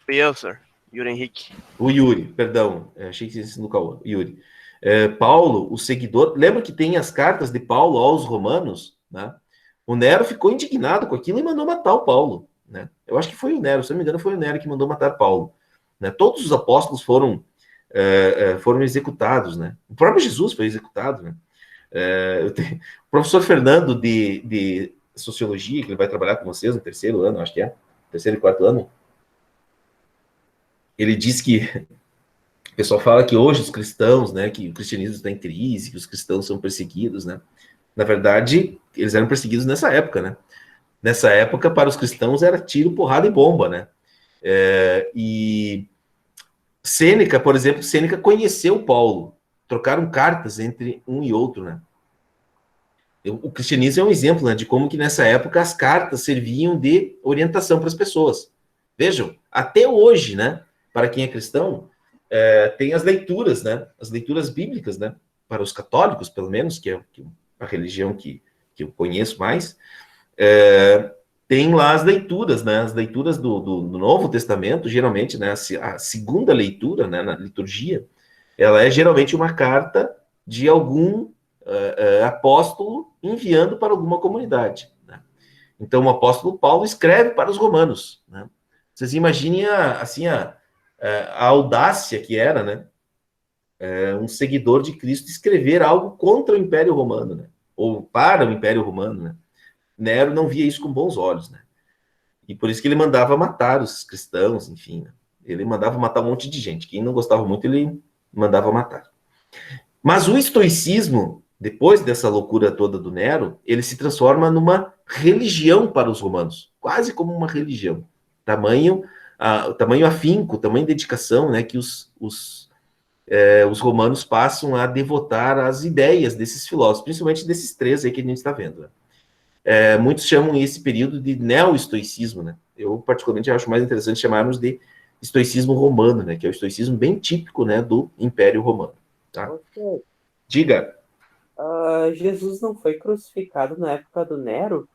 Fui eu, senhor. Yuri Henrique. O Yuri, perdão, achei que tinha sido o Cauã, Yuri. Paulo, o seguidor, lembra que tem as cartas de Paulo aos romanos, né? O Nero ficou indignado com aquilo e mandou matar o Paulo, né? Eu acho que foi o Nero, se não me engano, foi o Nero que mandou matar Paulo, né? Todos os apóstolos foram executados, né? O próprio Jesus foi executado, né? O professor Fernando de Sociologia, que ele vai trabalhar com vocês no terceiro ano, acho que terceiro e quarto ano, ele diz que o pessoal fala que hoje os cristãos, né, que o cristianismo está em crise, que os cristãos são perseguidos, né? Na verdade, eles eram perseguidos nessa época, né? Nessa época, para os cristãos, era tiro, porrada e bomba, né? E Sêneca, por exemplo, Sêneca conheceu Paulo, trocaram cartas entre um e outro, né? O cristianismo é um exemplo, né, de como que nessa época as cartas serviam de orientação para as pessoas. Vejam, até hoje, né, para quem é cristão, tem as leituras, né, as leituras bíblicas, né, para os católicos, pelo menos, que é a religião que eu conheço mais, tem lá as leituras, né, as leituras do Novo Testamento, geralmente, né, a segunda leitura, né, na liturgia, ela é geralmente uma carta de algum apóstolo enviando para alguma comunidade, né? Então, o apóstolo Paulo escreve para os romanos, né? Vocês imaginem a audácia que era, né? Um seguidor de Cristo escrever algo contra o Império Romano, né? Ou para o Império Romano, né? Nero não via isso com bons olhos, né? E por isso que ele mandava matar os cristãos, enfim, né? Ele mandava matar um monte de gente. Quem não gostava muito, ele mandava matar. Mas o estoicismo, depois dessa loucura toda do Nero, ele se transforma numa religião para os romanos, quase como uma religião. Tamanho afinco, tamanho dedicação, né, que os romanos passam a devotar às ideias desses filósofos, principalmente desses três aí que a gente está vendo, né? Muitos chamam esse período de neo-estoicismo, né? Eu, particularmente, acho mais interessante chamarmos de estoicismo romano, né, que é o estoicismo bem típico, né, do Império Romano. Tá? Ok. Diga. Jesus não foi crucificado na época do Nero?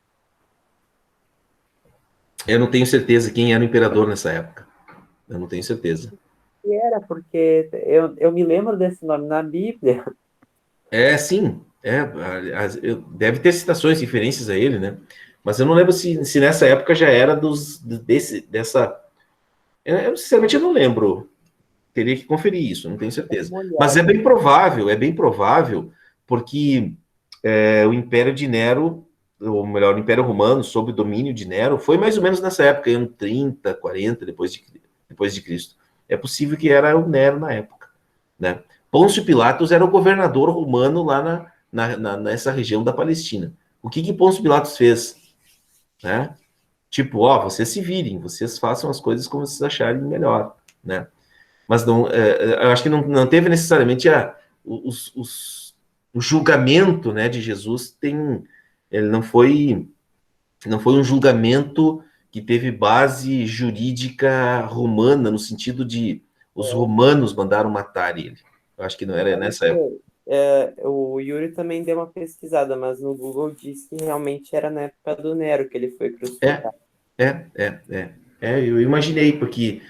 Eu não tenho certeza quem era o imperador nessa época. Eu não tenho certeza. E era, porque eu me lembro desse nome na Bíblia. Sim. Deve ter citações, referências a ele, né? Mas eu não lembro se nessa época já era dessa... Eu, sinceramente, eu não lembro. Teria que conferir isso, não tenho certeza. Mas é bem provável, porque o Império de Nero, ou melhor, o Império Romano, sob o domínio de Nero, foi mais ou menos nessa época, ano 30, 40, depois de Cristo. É possível que era o Nero na época, né? Pôncio Pilatos era o governador romano lá nessa região da Palestina. O que Pôncio Pilatos fez? Né? Tipo, vocês se virem, vocês façam as coisas como vocês acharem melhor, né? Mas não, eu acho que não teve necessariamente o julgamento, né, de Jesus. Ele não foi um julgamento que teve base jurídica romana, no sentido de os romanos mandaram matar ele. Eu acho que não era nessa época. O Yuri também deu uma pesquisada, mas no Google diz que realmente era na época do Nero que ele foi crucificado. Eu imaginei, porque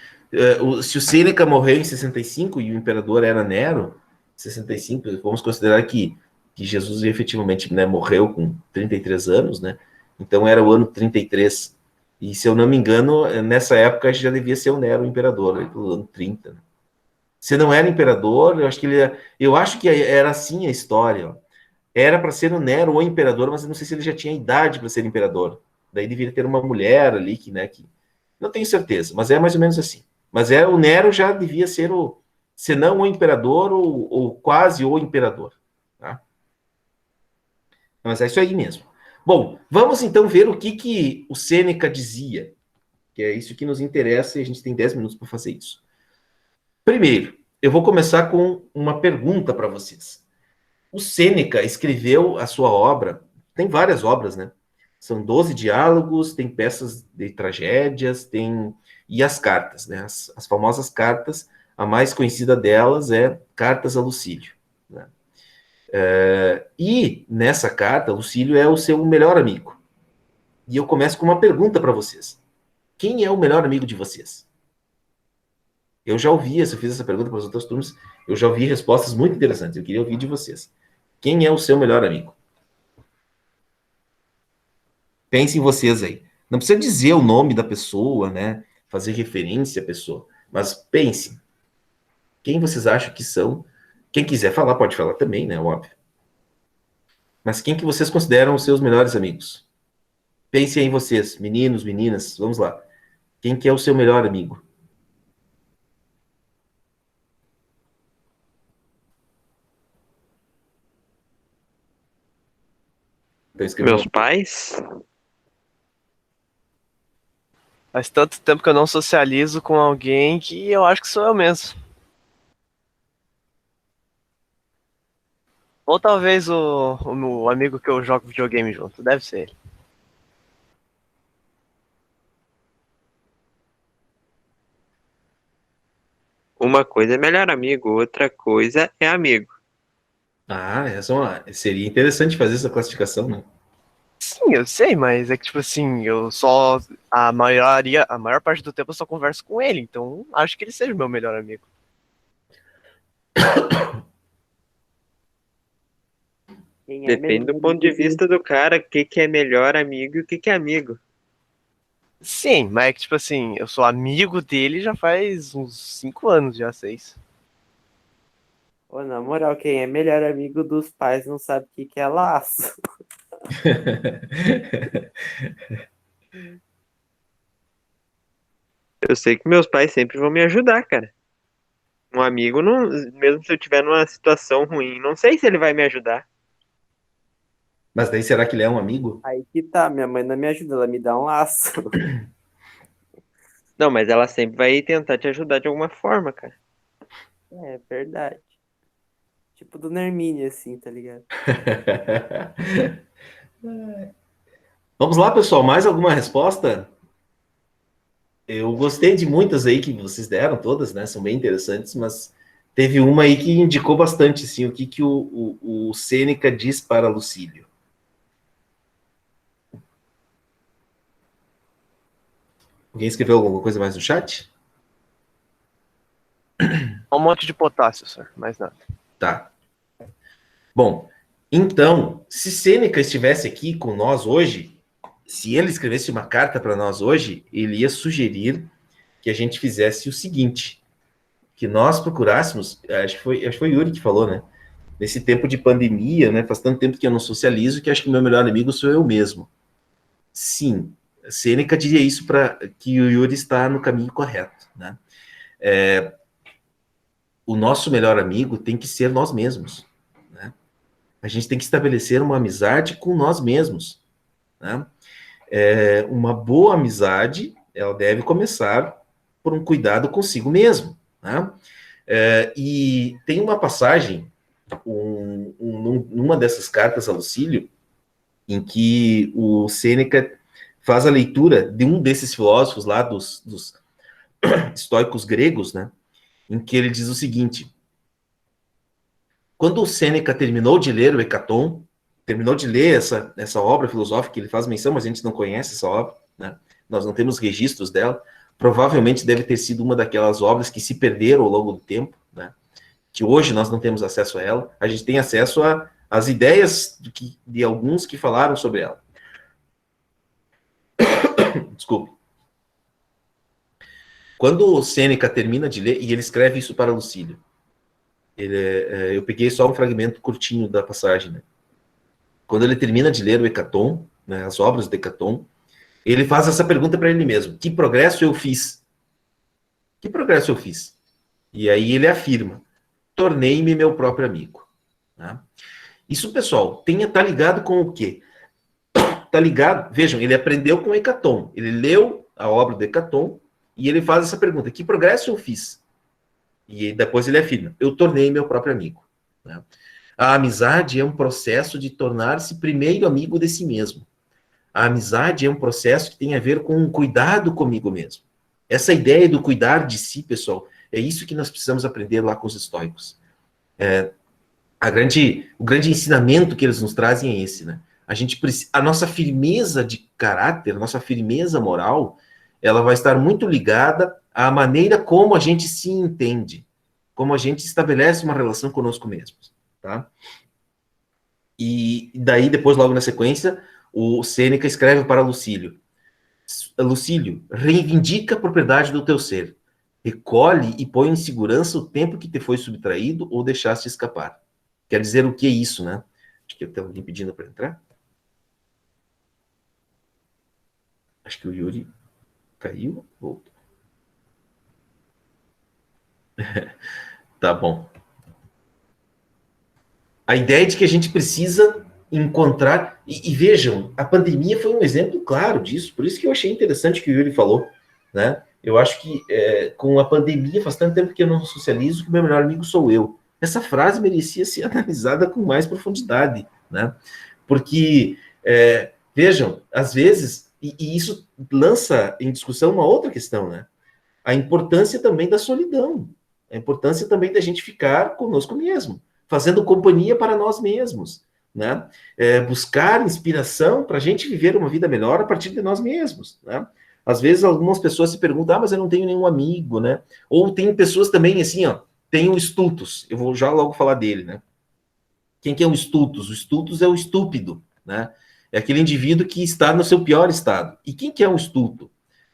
se o Sêneca morreu em 65 e o imperador era Nero, 65, vamos considerar que Jesus efetivamente, né, morreu com 33 anos, né? Então era o ano 33. E se eu não me engano, nessa época já devia ser o Nero o imperador, pelo ano 30. Né? Se não era imperador, eu acho que era assim a história. Ó. Era para ser o Nero o imperador, mas eu não sei se ele já tinha idade para ser imperador. Daí deveria ter uma mulher ali que não tenho certeza, mas é mais ou menos assim. Mas o Nero já devia ser se não o imperador, ou quase o imperador. Tá? Mas é isso aí mesmo. Bom, vamos então ver o que o Sêneca dizia, que é isso que nos interessa e a gente tem 10 minutos para fazer isso. Primeiro, eu vou começar com uma pergunta para vocês. O Sêneca escreveu a sua obra, tem várias obras, né? São 12 diálogos, tem peças de tragédias, e as cartas, né? As famosas cartas, a mais conhecida delas é Cartas a Lucílio. Né? E nessa carta, Lucílio é o seu melhor amigo. E eu começo com uma pergunta para vocês. Quem é o melhor amigo de vocês? Eu já ouvi, se eu fiz essa pergunta para as outras turmas, eu já ouvi respostas muito interessantes. Eu queria ouvir de vocês. Quem é o seu melhor amigo? Pensem vocês aí. Não precisa dizer o nome da pessoa, né? Fazer referência à pessoa. Mas pensem. Quem vocês acham que são? Quem quiser falar, pode falar também, né? Óbvio. Mas quem que vocês consideram os seus melhores amigos? Pensem em vocês, meninos, meninas. Vamos lá. Quem que é o seu melhor amigo? Então, escreveu. Meus pais? Faz tanto tempo que eu não socializo com alguém que eu acho que sou eu mesmo. Ou talvez o meu amigo que eu jogo videogame junto. Deve ser ele. Uma coisa é melhor amigo, outra coisa é amigo. Ah, seria interessante fazer essa classificação, né? Sim, eu sei, mas é que, tipo assim, eu só. A maior parte do tempo eu só converso com ele, então acho que ele seja o meu melhor amigo. Quem é Depende melhor do ponto de amigo vista do cara, o que é melhor amigo e o que é amigo. Sim, mas é que, tipo assim, eu sou amigo dele já faz uns 5 anos, já 6. Ô, na moral, quem é melhor amigo dos pais não sabe o que é laço. Eu sei que meus pais sempre vão me ajudar, cara. Um amigo, não, mesmo se eu tiver numa situação ruim, não sei se ele vai me ajudar. Mas daí será que ele é um amigo? Aí que tá, minha mãe não me ajuda, ela me dá um laço. Não, mas ela sempre vai tentar te ajudar de alguma forma, cara. É verdade. Tipo do Nermini, assim, tá ligado? Vamos lá, pessoal. Mais alguma resposta? Eu gostei de muitas aí que vocês deram, todas, né? São bem interessantes, mas teve uma aí que indicou bastante, assim, o que, que o Sêneca diz para Lucílio. Alguém escreveu alguma coisa mais no chat? Um monte de potássio, senhor, mais nada. Tá. Bom, então, se Sêneca estivesse aqui com nós hoje, se ele escrevesse uma carta para nós hoje, ele ia sugerir que a gente fizesse o seguinte, que nós procurássemos, acho que foi o Yuri que falou, né? Nesse tempo de pandemia, né? Faz tanto tempo que eu não socializo que acho que meu melhor amigo sou eu mesmo. Sim, Sêneca diria isso para que o Yuri está no caminho correto, né? O nosso melhor amigo tem que ser nós mesmos, né? A gente tem que estabelecer uma amizade com nós mesmos, né? Uma boa amizade, ela deve começar por um cuidado consigo mesmo, né? E tem uma passagem, numa dessas cartas a Lucílio, em que o Sêneca faz a leitura de um desses filósofos lá, dos estoicos gregos, né? Em que ele diz o seguinte: quando o Sêneca terminou de ler o Hecaton, terminou de ler essa obra filosófica que ele faz menção, mas a gente não conhece essa obra, né? Nós não temos registros dela. Provavelmente deve ter sido uma daquelas obras que se perderam ao longo do tempo, né? Que hoje nós não temos acesso a ela. A gente tem acesso às ideias de alguns que falaram sobre ela. Desculpe. Quando o Sêneca termina de ler, e ele escreve isso para Lucílio, eu peguei só um fragmento curtinho da passagem, né? Quando ele termina de ler o Hecaton, né, as obras do Hecaton, ele faz essa pergunta para ele mesmo: que progresso eu fiz? Que progresso eu fiz? E aí ele afirma: tornei-me meu próprio amigo. Né? Isso, pessoal, tá ligado com o quê? Tá ligado? Vejam, ele aprendeu com o Hecaton, ele leu a obra do Hecaton e ele faz essa pergunta: que progresso eu fiz? E depois ele afirma: eu tornei meu próprio amigo. Né? A amizade é um processo de tornar-se primeiro amigo de si mesmo. A amizade é um processo que tem a ver com um cuidado comigo mesmo. Essa ideia do cuidar de si, pessoal, é isso que nós precisamos aprender lá com os estoicos. O grande ensinamento que eles nos trazem é esse, né? A nossa firmeza de caráter, a nossa firmeza moral, ela vai estar muito ligada à maneira como a gente se entende, como a gente estabelece uma relação conosco mesmos, tá? E daí, depois, logo na sequência, o Sêneca escreve para Lucílio: Lucílio, reivindica a propriedade do teu ser. Recolhe e põe em segurança o tempo que te foi subtraído ou deixaste escapar. Quer dizer o que é isso, né? Acho que tem alguém pedindo para entrar. Acho que o Yuri caiu. Voltou. Tá bom. A ideia de que a gente precisa encontrar... E vejam, a pandemia foi um exemplo claro disso. Por isso que eu achei interessante o que o Yuri falou, né? Eu acho que com a pandemia faz tanto tempo que eu não socializo que o meu melhor amigo sou eu. Essa frase merecia ser analisada com mais profundidade, né? Porque, vejam, às vezes, e isso lança em discussão uma outra questão, né? A importância também da solidão, a importância também da gente ficar conosco mesmo, fazendo companhia para nós mesmos, né? Buscar inspiração para a gente viver uma vida melhor a partir de nós mesmos, né? Às vezes algumas pessoas se perguntam, mas eu não tenho nenhum amigo, né? Ou tem pessoas também assim, ó, tem o Stultus, eu vou já logo falar dele, né? Quem que é o Stultus? O Stultus é o estúpido, né? É aquele indivíduo que está no seu pior estado. E quem que é o estulto?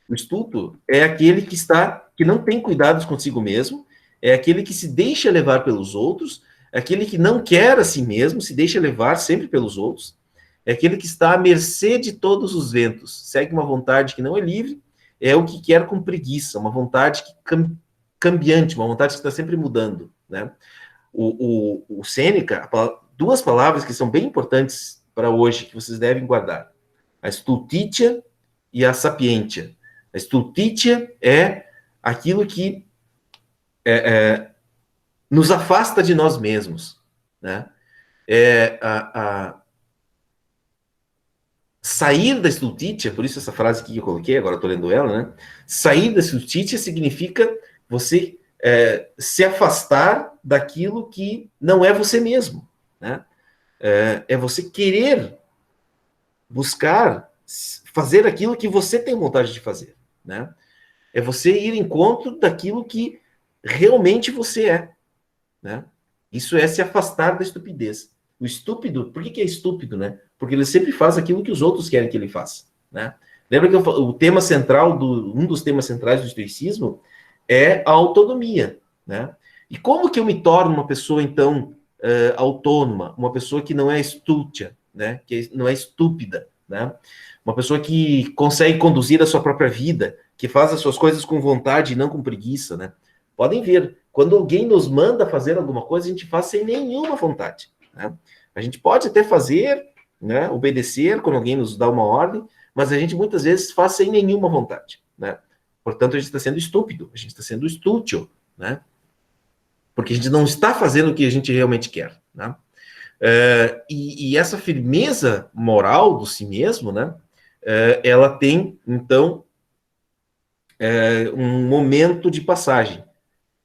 O estulto é aquele que não tem cuidados consigo mesmo, é aquele que se deixa levar pelos outros, é aquele que não quer a si mesmo, se deixa levar sempre pelos outros, é aquele que está à mercê de todos os ventos, segue uma vontade que não é livre, é o que quer com preguiça, uma vontade cambiante, uma vontade que está sempre mudando, né? O Sêneca, duas palavras que são bem importantes para hoje, que vocês devem guardar: a stultitia e a sapientia. A stultitia é aquilo que nos afasta de nós mesmos, né? Sair da stultitia, por isso essa frase que eu coloquei, agora estou lendo ela, né? Sair da stultitia significa você se afastar daquilo que não é você mesmo, né? É você querer buscar fazer aquilo que você tem vontade de fazer, né? É você ir em encontro daquilo que realmente você é, né? Isso é se afastar da estupidez. O estúpido, por que é estúpido, né? Porque ele sempre faz aquilo que os outros querem que ele faça, né? Lembra que o tema central, um dos temas centrais do estoicismo é a autonomia, né? E como que eu me torno uma pessoa, então, autônoma, uma pessoa que não é estúpida, né? Que não é estúpida, né? Uma pessoa que consegue conduzir a sua própria vida, que faz as suas coisas com vontade e não com preguiça, né? Podem ver, quando alguém nos manda fazer alguma coisa, a gente faz sem nenhuma vontade, né? A gente pode até fazer, né, obedecer quando alguém nos dá uma ordem, mas a gente muitas vezes faz sem nenhuma vontade, né? Portanto, a gente está sendo estúpido, a gente está sendo estútil, né? Porque a gente não está fazendo o que a gente realmente quer, né? E essa firmeza moral do si mesmo, né? Ela tem, então, um momento de passagem,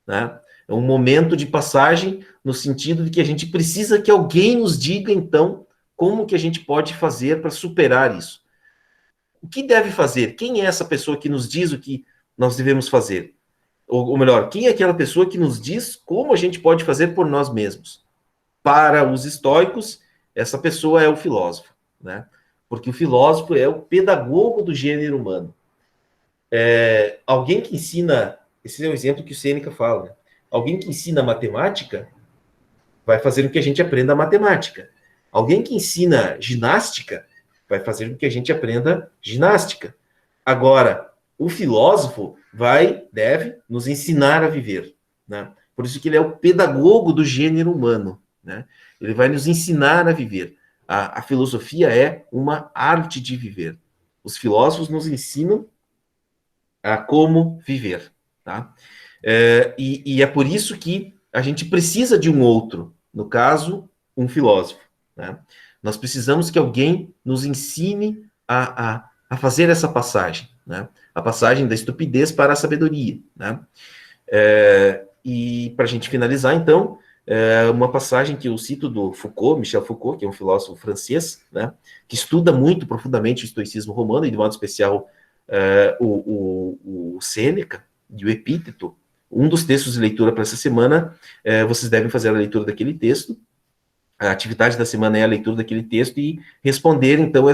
né? É um momento de passagem no sentido de que a gente precisa que alguém nos diga, então, como que a gente pode fazer para superar isso. O que deve fazer? Quem é essa pessoa que nos diz o que nós devemos fazer? Ou melhor, quem é aquela pessoa que nos diz como a gente pode fazer por nós mesmos? Para os estoicos, essa pessoa é o filósofo, né? Porque o filósofo é o pedagogo do gênero humano. Alguém que ensina, esse é o exemplo que o Sêneca fala, né? Alguém que ensina matemática vai fazer com que a gente aprenda matemática. Alguém que ensina ginástica vai fazer com que a gente aprenda ginástica. Agora, o filósofo deve nos ensinar a viver, né? Por isso que ele é o pedagogo do gênero humano, né? Ele vai nos ensinar a viver. A filosofia é uma arte de viver. Os filósofos nos ensinam a como viver, tá? E é por isso que a gente precisa de um outro, no caso, um filósofo, né? Nós precisamos que alguém nos ensine a fazer essa passagem, né? A passagem da estupidez para a sabedoria, né? E para a gente finalizar, então, uma passagem que eu cito do Foucault, Michel Foucault, que é um filósofo francês, né? Que estuda muito profundamente o estoicismo romano, e de modo especial o Sêneca e o Epíteto. Um dos textos de leitura para essa semana, vocês devem fazer a leitura daquele texto, A atividade da semana é a leitura daquele texto e responder, então,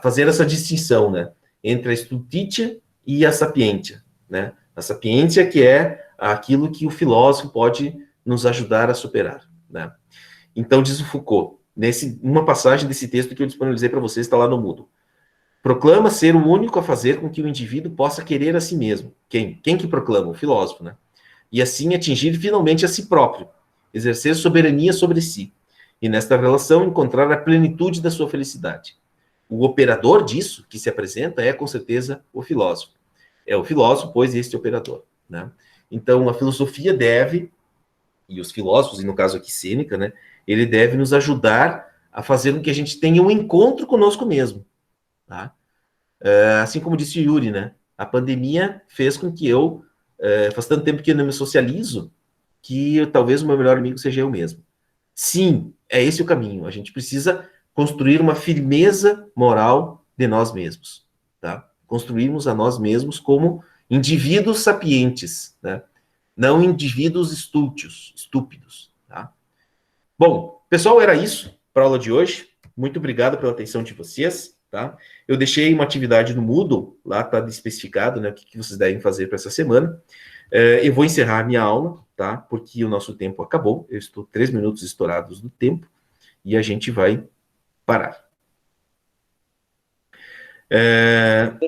fazer essa distinção, né, entre a Stultitia e a Sapientia, né? A Sapientia, que é aquilo que o filósofo pode nos ajudar a superar, né? Então, diz o Foucault, uma passagem desse texto que eu disponibilizei para vocês, está lá no Moodle. Proclama ser o único a fazer com que o indivíduo possa querer a si mesmo. Quem que proclama? O filósofo, né? E assim atingir finalmente a si próprio, exercer soberania sobre si, e nesta relação encontrar a plenitude da sua felicidade. O operador disso que se apresenta é, com certeza, o filósofo. É o filósofo, pois, este operador, né? Então, a filosofia deve, e os filósofos, e no caso aqui Sêneca, né, ele deve nos ajudar a fazer com que a gente tenha um encontro conosco mesmo, tá? Assim como disse Yuri, né, a pandemia fez com que faz tanto tempo que eu não me socializo, que talvez o meu melhor amigo seja eu mesmo. Sim, é esse o caminho. A gente precisa construir uma firmeza moral de nós mesmos, tá? Construirmos a nós mesmos como indivíduos sapientes, né? Não indivíduos estúpidos, tá? Bom, pessoal, era isso para a aula de hoje. Muito obrigado pela atenção de vocês, tá? Eu deixei uma atividade no Moodle, lá está especificado, né, o que vocês devem fazer para essa semana. Eu vou encerrar a minha aula, tá? Porque o nosso tempo acabou. Eu estou 3 minutos estourados do tempo e a gente vai parar.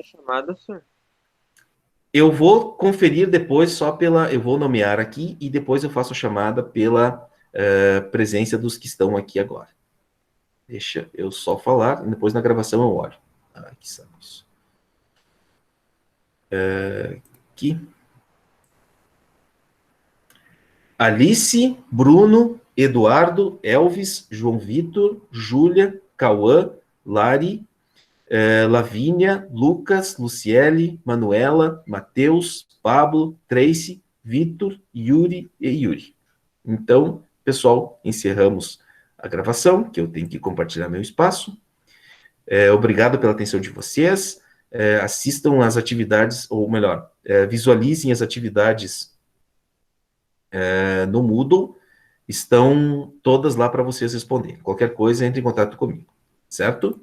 Chamada, senhor. Eu vou conferir depois eu vou nomear aqui e depois eu faço a chamada pela presença dos que estão aqui agora. Deixa eu só falar, e depois na gravação eu olho. Aqui estamos. Aqui. Alice, Bruno, Eduardo, Elvis, João Vitor, Júlia, Cauã, Lari, Lavínia, Lucas, Luciele, Manuela, Matheus, Pablo, Tracy, Vitor, Yuri e Yuri. Então, pessoal, encerramos a gravação, que eu tenho que compartilhar meu espaço. Obrigado pela atenção de vocês. Assistam as atividades, ou melhor, visualizem as atividades no Moodle. Estão todas lá para vocês responderem. Qualquer coisa, entre em contato comigo. Certo?